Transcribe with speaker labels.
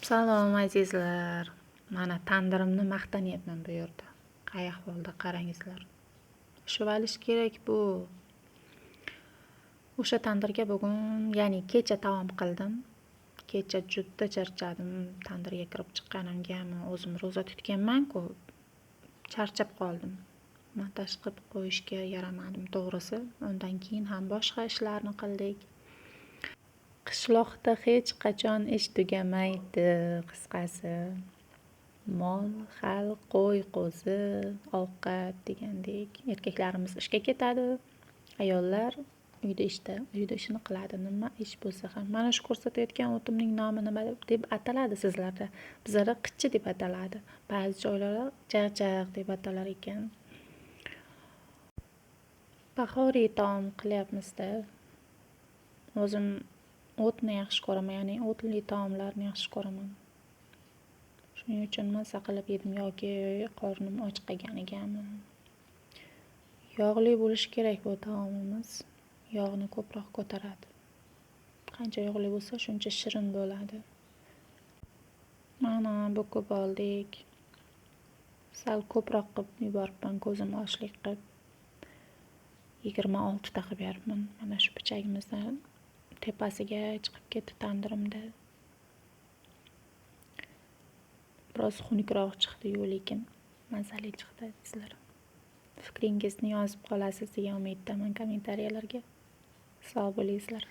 Speaker 1: Salom azizlar. Mana tandirimni maqtanyapman bu yerda. Qay ahvolda qarangizlar. Shuvalish kerak bu. O'sha tandirga bugun, ya'ni kecha taom qildim. Kecha juda charchadim. Tandirga kirib chiqqanimgami, o'zim ro'za tutganman-ku. Charchab qoldim. Montaj qilib qo'yishga yaramadim, to'g'risi. Undan keyin ham boshqa ishlarni qildik. Qishloqda hech qachon ish tugamaydi, qisqasi. Mol, xal, qo'y, qo'zi, ovqat degandek. Erkaklarimiz ishga ketadi, ayollar uyda ishini qiladi. Nima ish bo'lsa ham. Mana shu ko'rsatayotgan o'timning nomi nima deb ataladi sizlarda? Bizlarda qichi deb ataladi. Ba'zi joylarda jag'jag deb atalar ekan. Bahoriy taom qilyapmiz-da. O'zim o'tni yaxshi ko'raman, ya'ni o'tli taomlarni yaxshi ko'raman. Shuning uchun maza qilib yedim yoki qornim och qolganigami. Yog'li bo'lishi kerak bu taomimiz. Yog'ni ko'proq ko'taradi. Qancha yog'li bo'lsa, shuncha shirin bo'ladi. Mana bo'kib oldik. Sal ko'proq qilib yuboribman, ko'zim ochlik qilib. 26 ta qilib beribman. Mana shu pichagimizdan tepasiga chiqib ketdi tandirimda. Biroz xunukroq chiqdi-yu, lekin mazali chiqdi sizlar. Fikringizni yozib qolasiz degan umiddaman kommentariyalarga. Sog' bo'lingizlar.